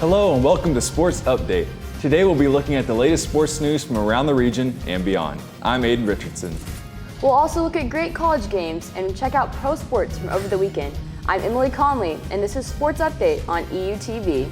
Hello and welcome to Sports Update. Today we'll be looking at the latest sports news from around the region and beyond. I'm Aiden Richardson. We'll also look at great college games and check out pro sports from over the weekend. I'm Emily Conley, and this is Sports Update on EUTV.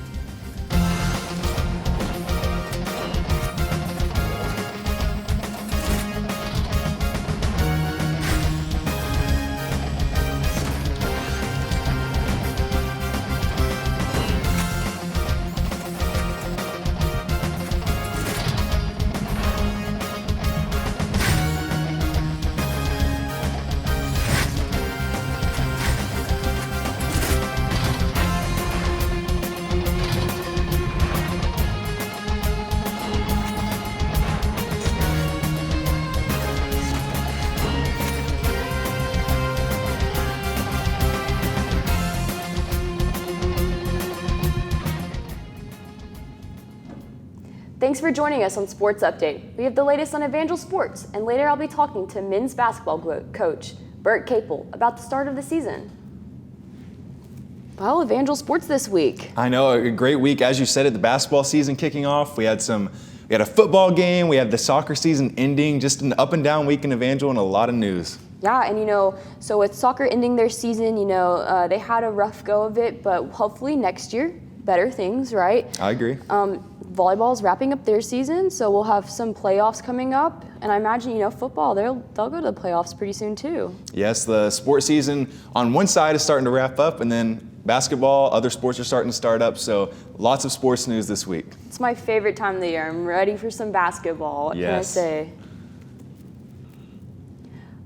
Thanks for joining us on Sports Update. We have the latest on Evangel sports, and later I'll be talking to men's basketball coach Bert Capel about the start of the season. Well, Evangel sports this week. I know, a great week. As you said, the basketball season kicking off. We had a football game. We had the soccer season ending. Just an up and down week in Evangel and a lot of news. Yeah, and so with soccer ending their season, they had a rough go of it, but hopefully next year, better things, right? I agree. Volleyball is wrapping up their season, so we'll have some playoffs coming up, and I imagine, football, they'll go to the playoffs pretty soon too. Yes, the sports season on one side is starting to wrap up, and then basketball, other sports are starting to start up, so lots of sports news this week. It's my favorite time of the year. I'm ready for some basketball, what can I say?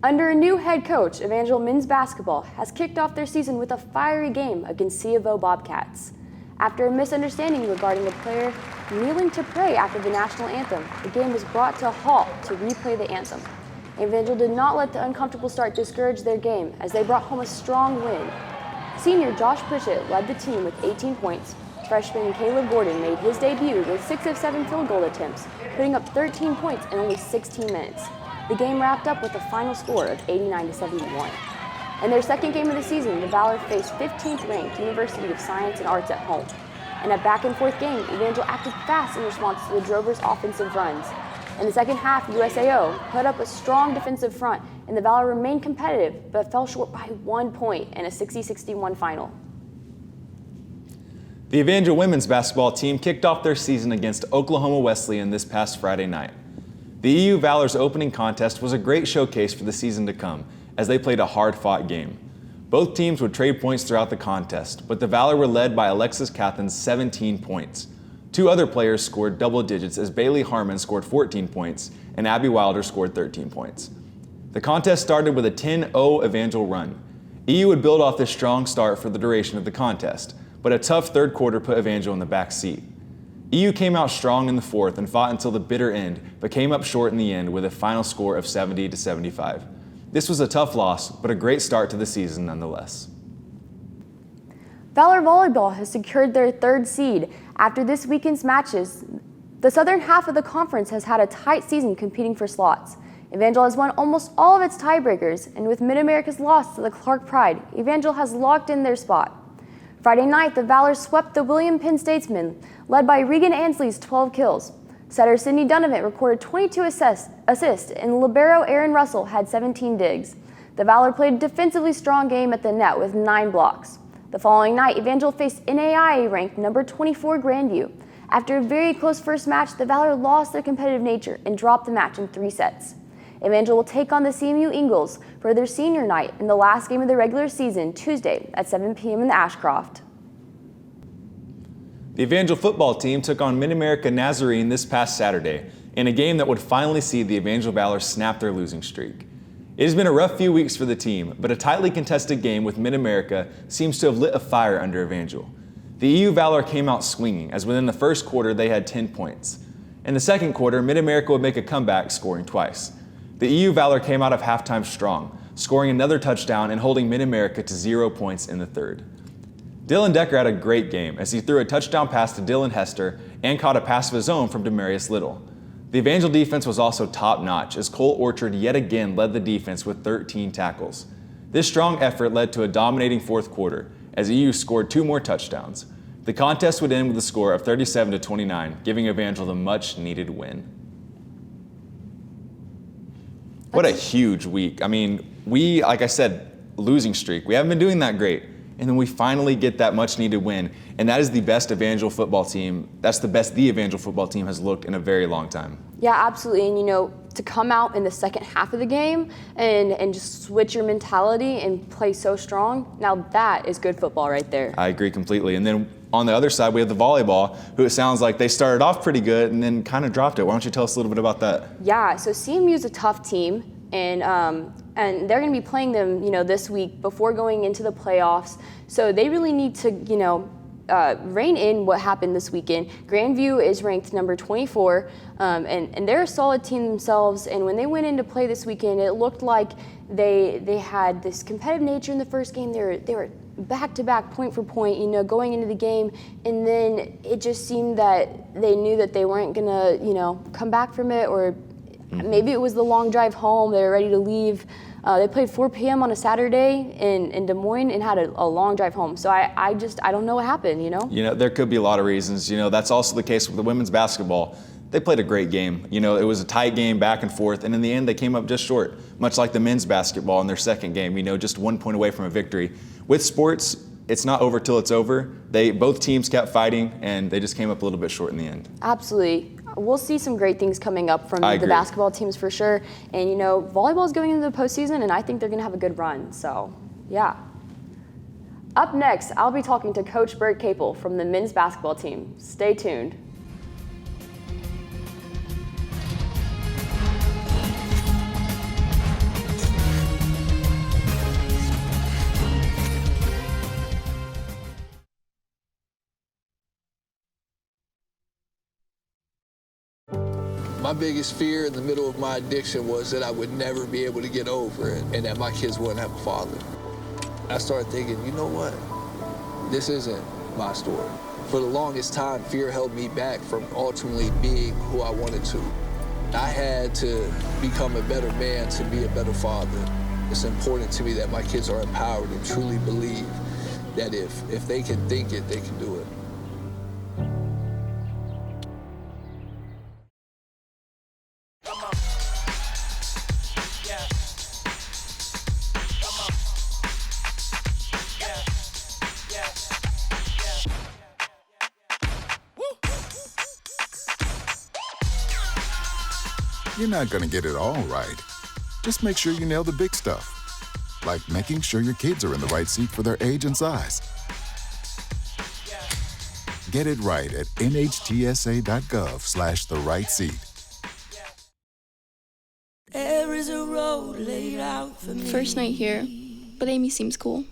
Under a new head coach, Evangel men's basketball has kicked off their season with a fiery game against C of O Bobcats. After a misunderstanding regarding a player kneeling to pray after the national anthem, the game was brought to a halt to replay the anthem. Evangel did not let the uncomfortable start discourage their game as they brought home a strong win. Senior Josh Pritchett led the team with 18 points. Freshman Caleb Gordon made his debut with 6 of 7 field goal attempts, putting up 13 points in only 16 minutes. The game wrapped up with a final score of 89-71. In their second game of the season, the Valor faced 15th-ranked University of Science and Arts at home. In a back-and-forth game, Evangel acted fast in response to the Drovers' offensive runs. In the second half, USAO put up a strong defensive front, and the Valor remained competitive, but fell short by 1 point in a 60-61 final. The Evangel women's basketball team kicked off their season against Oklahoma Wesleyan this past Friday night. The EU Valor's opening contest was a great showcase for the season to come, as they played a hard-fought game. Both teams would trade points throughout the contest, but the Valor were led by Alexis Cathan's 17 points. Two other players scored double digits as Bailey Harmon scored 14 points and Abby Wilder scored 13 points. The contest started with a 10-0 Evangel run. EU would build off this strong start for the duration of the contest, but a tough third quarter put Evangel in the back seat. EU came out strong in the fourth and fought until the bitter end, but came up short in the end with a final score of 70-75. This was a tough loss, but a great start to the season nonetheless. Valor Volleyball has secured their third seed. After this weekend's matches, the southern half of the conference has had a tight season competing for slots. Evangel has won almost all of its tiebreakers, and with Mid-America's loss to the Clark Pride, Evangel has locked in their spot. Friday night, the Valor swept the William Penn Statesmen, led by Regan Ansley's 12 kills. Setter Sydney Donovan recorded 22 assists, and libero Aaron Russell had 17 digs. The Valor played a defensively strong game at the net with 9 blocks. The following night, Evangel faced NAIA-ranked number 24 Grandview. After a very close first match, the Valor lost their competitive nature and dropped the match in 3 sets. Evangel will take on the CMU Eagles for their senior night in the last game of the regular season, Tuesday at 7 p.m. in the Ashcroft. The Evangel football team took on Mid-America Nazarene this past Saturday in a game that would finally see the Evangel Valor snap their losing streak. It has been a rough few weeks for the team, but a tightly contested game with Mid-America seems to have lit a fire under Evangel. The EU Valor came out swinging, as within the first quarter they had 10 points. In the second quarter, Mid-America would make a comeback, scoring twice. The EU Valor came out of halftime strong, scoring another touchdown and holding Mid-America to 0 points in the third. Dylan Decker had a great game as he threw a touchdown pass to Dylan Hester and caught a pass of his own from Demarius Little. The Evangel defense was also top-notch as Cole Orchard yet again led the defense with 13 tackles. This strong effort led to a dominating fourth quarter as EU scored 2 more touchdowns. The contest would end with a score of 37-29, giving Evangel the much-needed win. What a huge week. I mean, we, like I said, losing streak. We haven't been doing that great. And then we finally get that much-needed win. And that is the best Evangel football team. That's the best the Evangel football team has looked in a very long time. Yeah, absolutely. And, to come out in the second half of the game and just switch your mentality and play so strong, now that is good football right there. I agree completely. And then on the other side, we have the volleyball, who it sounds like they started off pretty good and then kind of dropped it. Why don't you tell us a little bit about that? Yeah, so CMU is a tough team, and they're going to be playing them, this week before going into the playoffs. So they really need to, rein in what happened this weekend. Grandview is ranked number 24, and they're a solid team themselves. And when they went into play this weekend, it looked like they had this competitive nature in the first game. They were back-to-back, point for point, going into the game. And then it just seemed that they knew that they weren't going to, come back from it, or maybe it was the long drive home. They were ready to leave. They played 4 p.m. on a Saturday in Des Moines and had a long drive home. So I don't know what happened, There could be a lot of reasons. That's also the case with the women's basketball. They played a great game. It was a tight game, back and forth, and in the end they came up just short, much like the men's basketball in their second game, just 1 point away from a victory. With sports, it's not over till it's over. Both teams kept fighting, and they just came up a little bit short in the end. Absolutely. We'll see some great things coming up from the basketball teams for sure. And, volleyball is going into the postseason, and I think they're going to have a good run. So, yeah. Up next, I'll be talking to Coach Bert Capel from the men's basketball team. Stay tuned. My biggest fear in the middle of my addiction was that I would never be able to get over it and that my kids wouldn't have a father. I started thinking, you know what? This isn't my story. For the longest time, fear held me back from ultimately being who I wanted to. I had to become a better man to be a better father. It's important to me that my kids are empowered and truly believe that if they can think it, they can do it. You're not going to get it all right. Just make sure you nail the big stuff, like making sure your kids are in the right seat for their age and size. Get it right at nhtsa.gov/the-right-seat. There is a road laid out for me. First night here, but Amy seems cool.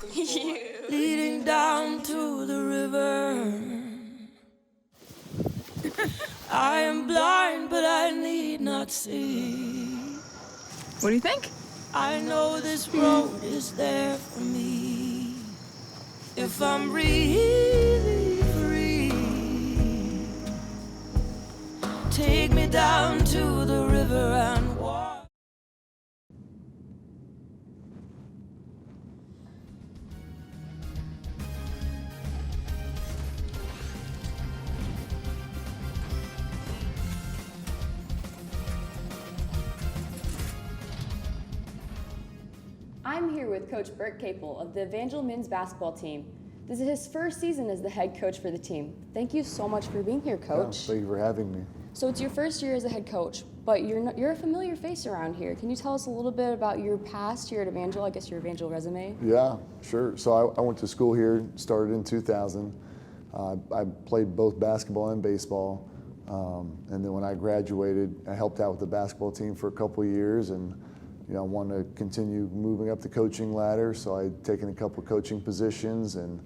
Leading down to the river. I am blind, but I need not see. What do you think? I know this road is there for me. If I'm really free, take me down to the river and walk. I'm here with Coach Bert Capel of the Evangel men's basketball team. This is his first season as the head coach for the team. Thank you so much for being here, Coach. Yeah, thank you for having me. So it's your first year as a head coach, but you're a familiar face around here. Can you tell us a little bit about your past here at Evangel, I guess your Evangel resume? Yeah, sure. So I went to school here, started in 2000. I played both basketball and baseball. And then when I graduated, I helped out with the basketball team for a couple of years, and I wanted to continue moving up the coaching ladder, so I'd taken a couple of coaching positions, and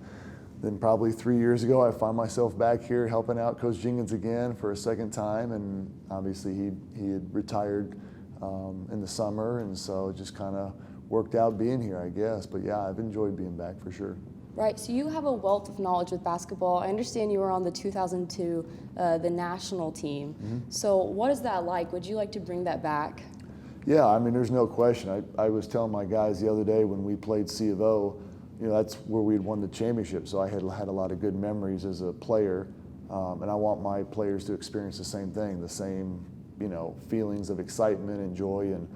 then probably 3 years ago, I found myself back here helping out Coach Jenkins again for a second time, and obviously he had retired in the summer, and so it just kind of worked out being here, I guess. But yeah, I've enjoyed being back for sure. Right, so you have a wealth of knowledge with basketball. I understand you were on the 2002, the national team. Mm-hmm. So what is that like? Would you like to bring that back? Yeah, I mean, there's no question. I was telling my guys the other day when we played C of O, that's where we'd won the championship. So I had a lot of good memories as a player, and I want my players to experience the same thing, the same, feelings of excitement and joy. And,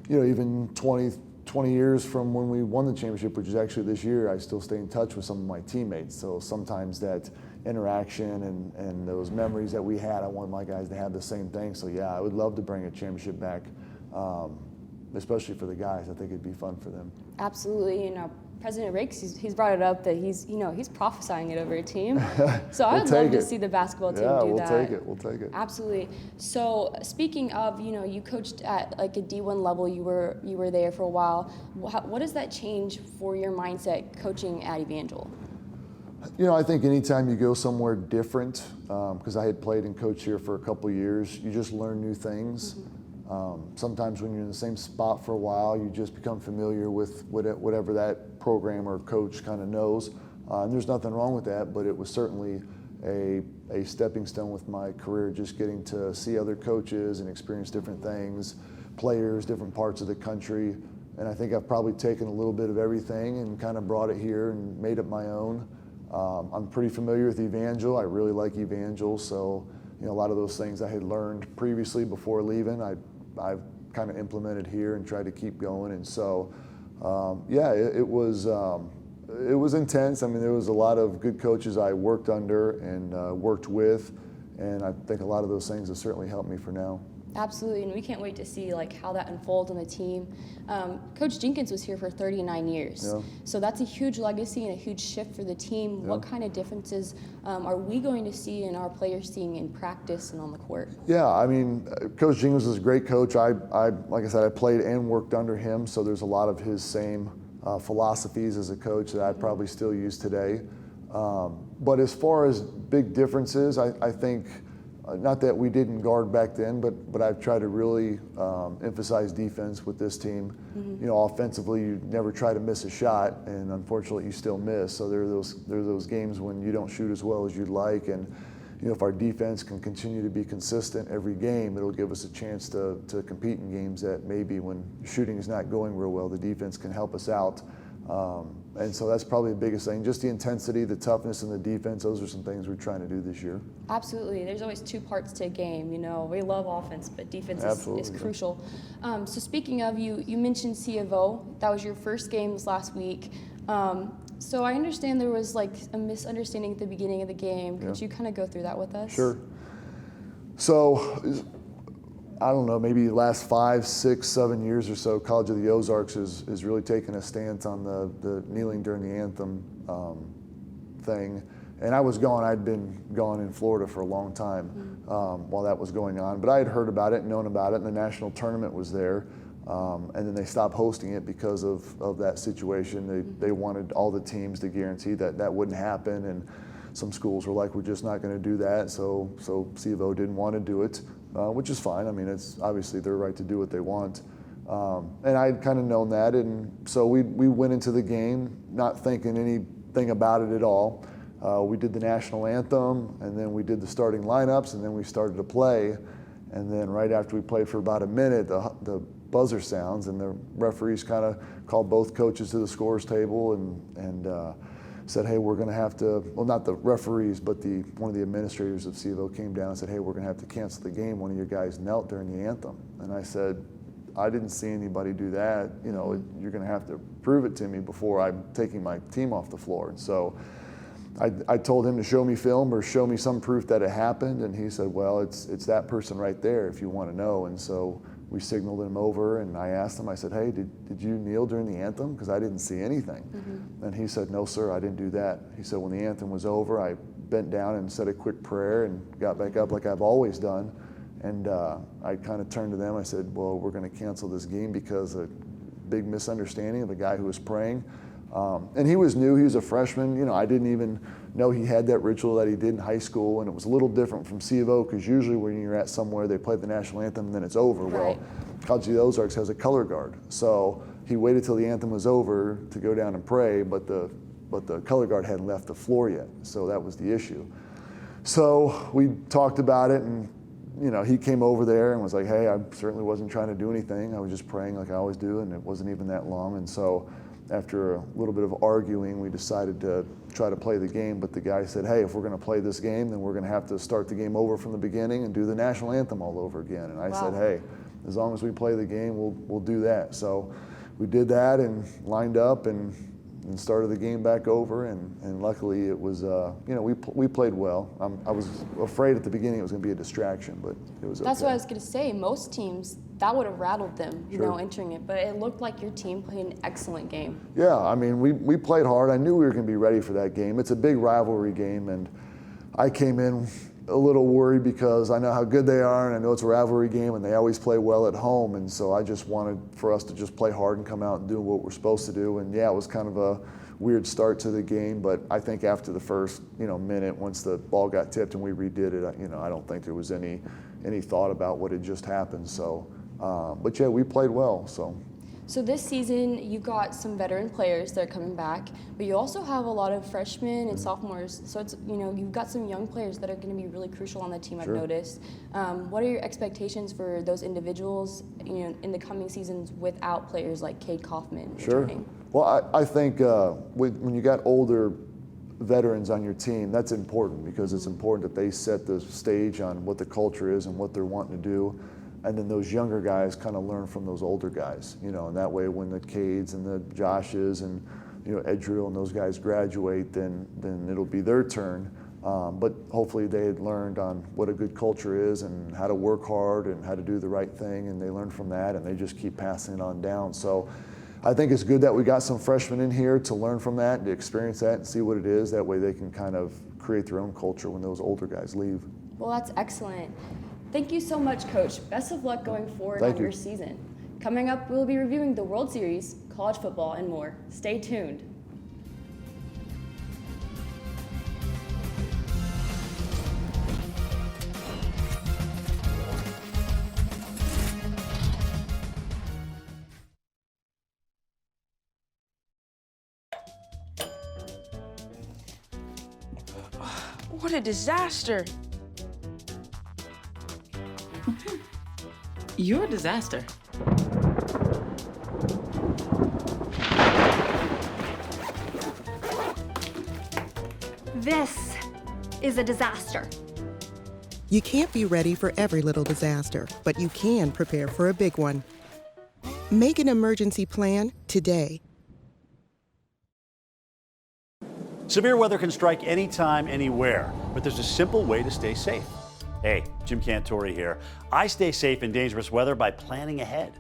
even 20 years from when we won the championship, which is actually this year, I still stay in touch with some of my teammates. So sometimes that interaction and those memories that we had, I want my guys to have the same thing. So yeah, I would love to bring a championship back, especially for the guys. I think it'd be fun for them. Absolutely. President Rakes, he's brought it up that he's prophesying it over a team. So I would love to see the basketball team do that. We'll take it. Absolutely. So speaking of, you coached at like a D1 level. You were there for a while. What does that change for your mindset coaching at Evangel? I think anytime you go somewhere different, because I had played and coached here for a couple of years, you just learn new things. Sometimes when you're in the same spot for a while, you just become familiar with whatever that program or coach kind of knows. And there's nothing wrong with that, but it was certainly a stepping stone with my career, just getting to see other coaches and experience different things, players, different parts of the country. And I think I've probably taken a little bit of everything and kind of brought it here and made it my own. I'm pretty familiar with Evangel. I really like Evangel, so a lot of those things I had learned previously before leaving, I've kind of implemented here and tried to keep going. And so, it was intense. I mean, there was a lot of good coaches I worked under and worked with, and I think a lot of those things have certainly helped me for now. Absolutely, and we can't wait to see how that unfolds on the team. Coach Jenkins was here for 39 years, so that's a huge legacy and a huge shift for the team. What kind of differences are we going to see and our players seeing in practice and on the court? Yeah, I mean, Coach Jenkins was a great coach. I like I said, I played and worked under him, so there's a lot of his same philosophies as a coach that I probably still use today. But as far as big differences, I think. Not that we didn't guard back then, but I've tried to really emphasize defense with this team. Offensively, you never try to miss a shot, and unfortunately, you still miss. So there are those games when you don't shoot as well as you'd like, and if our defense can continue to be consistent every game, it'll give us a chance to compete in games that maybe when shooting is not going real well, the defense can help us out. And so that's probably the biggest thing, just the intensity, the toughness in the defense. Those are some things we're trying to do this year. Absolutely. There's always two parts to a game. We love offense, but defense is crucial. So speaking of, you mentioned C of O. That was your first game this last week. So I understand there was a misunderstanding at the beginning of the game. Could you kind of go through that with us? Sure. So I don't know, maybe the last 5, 6, 7 years or so, College of the Ozarks is really taking a stance on the kneeling during the anthem thing. And I was gone. I'd been gone in Florida for a long time while that was going on. But I had heard about it and known about it, and the national tournament was there. And then they stopped hosting it because of that situation. They wanted all the teams to guarantee that wouldn't happen. And some schools were like, we're just not going to do that. So C of O didn't want to do it. Which is fine. I mean, it's obviously their right to do what they want. And I'd kind of known that, and so we went into the game not thinking anything about it at all. We did the national anthem, and then we did the starting lineups, and then we started to play. And then right after we played for about a minute, the buzzer sounds, and the referees kind of called both coaches to the scorer's table and said, hey, we're going to have to, well, not the referees, but one of the administrators of C of O came down and said, hey, we're going to have to cancel the game. One of your guys knelt during the anthem. And I said, I didn't see anybody do that. You're going to have to prove it to me before I'm taking my team off the floor. And so I told him to show me film or show me some proof that it happened. And he said, well, it's that person right there if you want to know. And so we signaled him over, and I asked him, I said, hey, did you kneel during the anthem? Because I didn't see anything. And he said, no, sir, I didn't do that. He said, when the anthem was over, I bent down and said a quick prayer and got back up like I've always done. And I kind of turned to them. I said, well, we're going to cancel this game because of a big misunderstanding of a guy who was praying. And he was new. He was a freshman. I didn't even know he had that ritual that he did in high school, and it was a little different from C of O because usually when you're at somewhere, they play the national anthem and then it's over. Right. Well, College of the Ozarks has a color guard, so he waited till the anthem was over to go down and pray, but the color guard hadn't left the floor yet, so that was the issue. So we talked about it, and he came over there and was like, hey, I certainly wasn't trying to do anything. I was just praying like I always do, and it wasn't even that long. And so after a little bit of arguing, we decided to try to play the game, but the guy said, hey, if we're going to play this game, then we're going to have to start the game over from the beginning and do the national anthem all over again. And I said, hey, as long as we play the game, we'll do that. So we did that and lined up and started the game back over, and luckily it was, we played well. I was afraid at the beginning it was going to be a distraction, but it was okay. That's what I was going to say. Most teams, that would have rattled them, entering it, but it looked like your team played an excellent game. Yeah, I mean, we played hard. I knew we were going to be ready for that game. It's a big rivalry game, and I came in a little worried because I know how good they are, and I know it's a rivalry game, and they always play well at home, and so I just wanted for us to just play hard and come out and do what we're supposed to do. And yeah, it was kind of a weird start to the game, but I think after the first minute, once the ball got tipped and we redid it, I don't think there was any thought about what had just happened. So, but yeah, we played well. So this season, you've got some veteran players that are coming back, but you also have a lot of freshmen and sophomores. So it's you've got some young players that are going to be really crucial on the team. I've noticed. What are your expectations for those individuals, in the coming seasons without players like Cade Kaufman returning? Well, I think when you got older veterans on your team, that's important because it's important that they set the stage on what the culture is and what they're wanting to do. And then those younger guys kind of learn from those older guys, and that way when the Cades and the Joshes and Edrill and those guys graduate, then it'll be their turn. But hopefully they had learned on what a good culture is and how to work hard and how to do the right thing, and they learn from that and they just keep passing it on down. So I think it's good that we got some freshmen in here to learn from that, to experience that and see what it is. That way they can kind of create their own culture when those older guys leave. Well, that's excellent. Thank you so much, Coach. Best of luck going forward on your season. Coming up, we'll be reviewing the World Series, college football, and more. Stay tuned. What a disaster. You're a disaster. This is a disaster. You can't be ready for every little disaster, but you can prepare for a big one. Make an emergency plan today. Severe weather can strike anytime, anywhere, but there's a simple way to stay safe. Hey, Jim Cantori here. I stay safe in dangerous weather by planning ahead.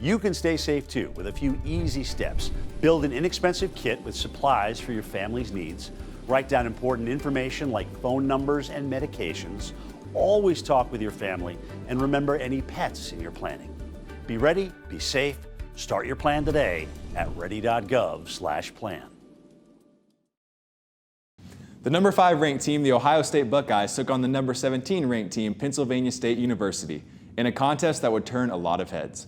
You can stay safe too with a few easy steps. Build an inexpensive kit with supplies for your family's needs. Write down important information like phone numbers and medications. Always talk with your family and remember any pets in your planning. Be ready, be safe. Start your plan today at ready.gov/plan. The number 5 ranked team, the Ohio State Buckeyes, took on the number 17 ranked team, Pennsylvania State University, in a contest that would turn a lot of heads.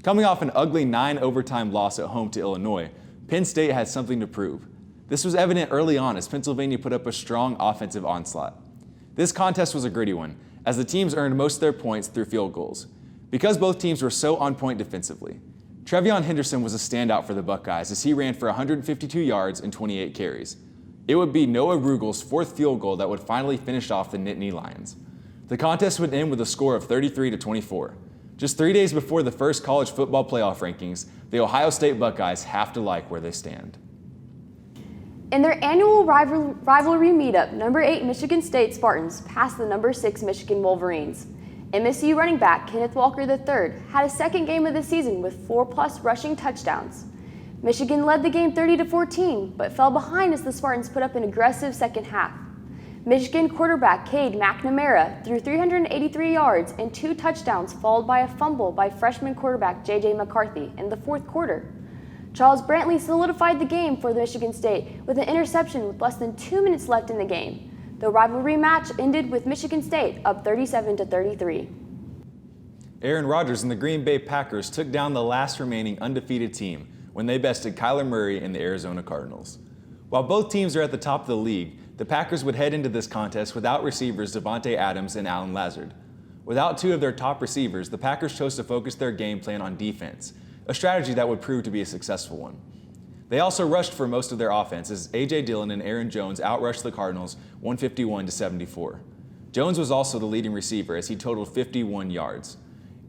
Coming off an ugly 9-overtime loss at home to Illinois, Penn State had something to prove. This was evident early on as Pennsylvania put up a strong offensive onslaught. This contest was a gritty one, as the teams earned most of their points through field goals. Because both teams were so on point defensively, Trevion Henderson was a standout for the Buckeyes as he ran for 152 yards and 28 carries. It would be Noah Rugel's 4th field goal that would finally finish off the Nittany Lions. The contest would end with a score of 33-24. Just 3 days before the first college football playoff rankings, the Ohio State Buckeyes have to like where they stand. In their annual rivalry meetup, number 8 Michigan State Spartans passed the number 6 Michigan Wolverines. MSU running back Kenneth Walker III had a second game of the season with 4+ rushing touchdowns. Michigan led the game 30-14, but fell behind as the Spartans put up an aggressive second half. Michigan quarterback Cade McNamara threw 383 yards and 2 touchdowns, followed by a fumble by freshman quarterback J.J. McCarthy in the 4th quarter. Charles Brantley solidified the game for Michigan State with an interception with less than 2 minutes left in the game. The rivalry match ended with Michigan State up 37-33. Aaron Rodgers and the Green Bay Packers took down the last remaining undefeated team when they bested Kyler Murray and the Arizona Cardinals. While both teams are at the top of the league, the Packers would head into this contest without receivers Devontae Adams and Alan Lazard. Without 2 of their top receivers, the Packers chose to focus their game plan on defense, a strategy that would prove to be a successful one. They also rushed for most of their offense as A.J. Dillon and Aaron Jones outrushed the Cardinals 151-74. Jones was also the leading receiver as he totaled 51 yards.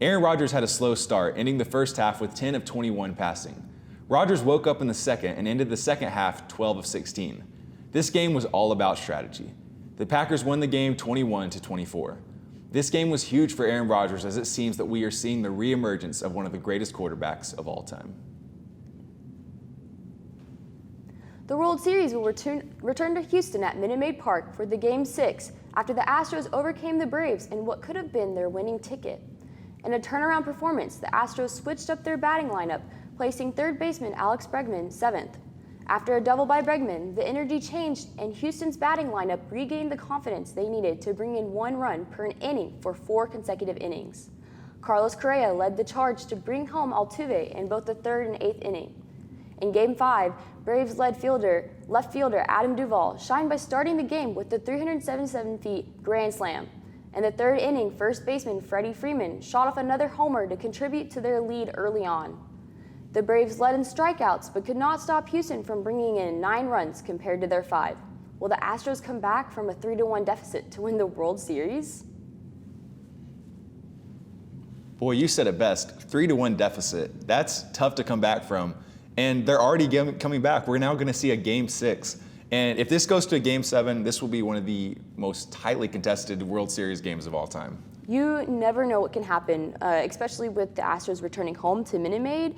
Aaron Rodgers had a slow start, ending the first half with 10 of 21 passing. Rodgers woke up in the second and ended the second half 12 of 16. This game was all about strategy. The Packers won the game 21-24. This game was huge for Aaron Rodgers as it seems that we are seeing the reemergence of one of the greatest quarterbacks of all time. The World Series will return to Houston at Minute Maid Park for the Game 6 after the Astros overcame the Braves in what could have been their winning ticket. In a turnaround performance, the Astros switched up their batting lineup, placing third baseman Alex Bregman 7th. After a double by Bregman, the energy changed and Houston's batting lineup regained the confidence they needed to bring in 1 run per inning for 4 consecutive innings. Carlos Correa led the charge to bring home Altuve in both the 3rd and 8th inning. In Game 5, Braves left fielder Adam Duvall shined by starting the game with the 377 feet grand slam. In the 3rd inning, first baseman Freddie Freeman shot off another homer to contribute to their lead early on. The Braves led in strikeouts but could not stop Houston from bringing in 9 runs compared to their 5. Will the Astros come back from a 3-1 deficit to win the World Series? Boy, you said it best. 3-1 deficit. That's tough to come back from. And they're already coming back. We're now going to see a Game 6. And if this goes to a Game 7, this will be one of the most tightly contested World Series games of all time. You never know what can happen, especially with the Astros returning home to Minute Maid.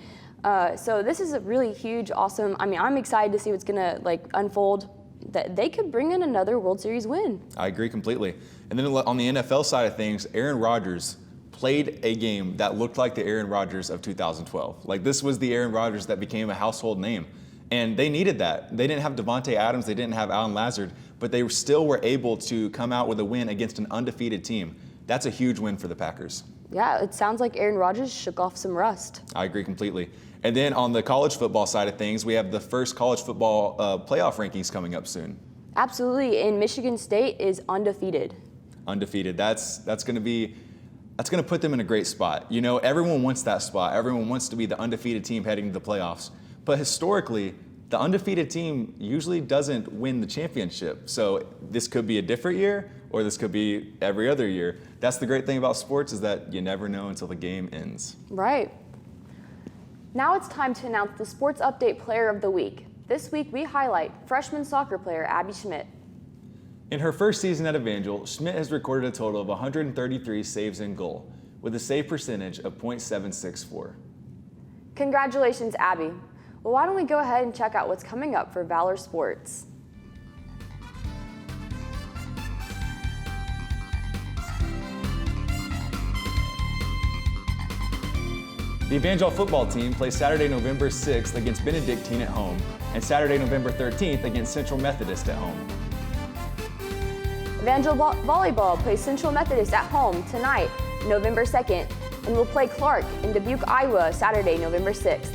So this is a really huge, awesome. I'm excited to see what's going to unfold. That they could bring in another World Series win. I agree completely. And then on the NFL side of things, Aaron Rodgers played a game that looked like the Aaron Rodgers of 2012. This was the Aaron Rodgers that became a household name. And they needed that. They didn't have Devontae Adams, they didn't have Alan Lazard, but they still were able to come out with a win against an undefeated team. That's a huge win for the Packers. Yeah, it sounds like Aaron Rodgers shook off some rust. I agree completely. And then on the college football side of things, we have the first college football playoff rankings coming up soon. Absolutely, and Michigan State is undefeated. Undefeated. That's going to put them in a great spot. You know, everyone wants that spot. Everyone wants to be the undefeated team heading to the playoffs. But historically, the undefeated team usually doesn't win the championship. So this could be a different year, or this could be every other year. That's the great thing about sports, is that you never know until the game ends. Right. Now it's time to announce the Sports Update Player of the Week. This week we highlight freshman soccer player Abby Schmidt. In her first season at Evangel, Schmidt has recorded a total of 133 saves in goal, with a save percentage of .764. Congratulations, Abby. Well, why don't we go ahead and check out what's coming up for Valor Sports. The Evangel football team plays Saturday, November 6th against Benedictine at home, and Saturday, November 13th against Central Methodist at home. Evangel Volleyball plays Central Methodist at home tonight, November 2nd, and will play Clark in Dubuque, Iowa, Saturday, November 6th.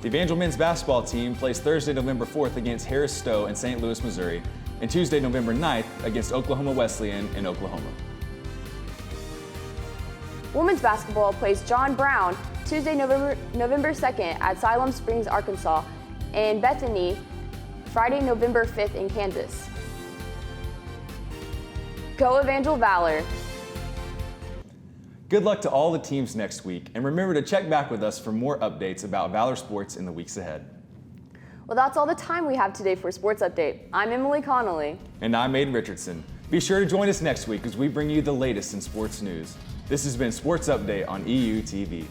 The Evangel men's basketball team plays Thursday, November 4th against Harris Stowe in St. Louis, Missouri, and Tuesday, November 9th against Oklahoma Wesleyan in Oklahoma. Women's basketball plays John Brown Tuesday, November 2nd at Siloam Springs, Arkansas, and Bethany Friday, November 5th in Kansas. Go Evangel Valor! Good luck to all the teams next week, and remember to check back with us for more updates about Valor Sports in the weeks ahead. Well, that's all the time we have today for Sports Update. I'm Emily Connolly. And I'm Aiden Richardson. Be sure to join us next week as we bring you the latest in sports news. This has been Sports Update on EUTV.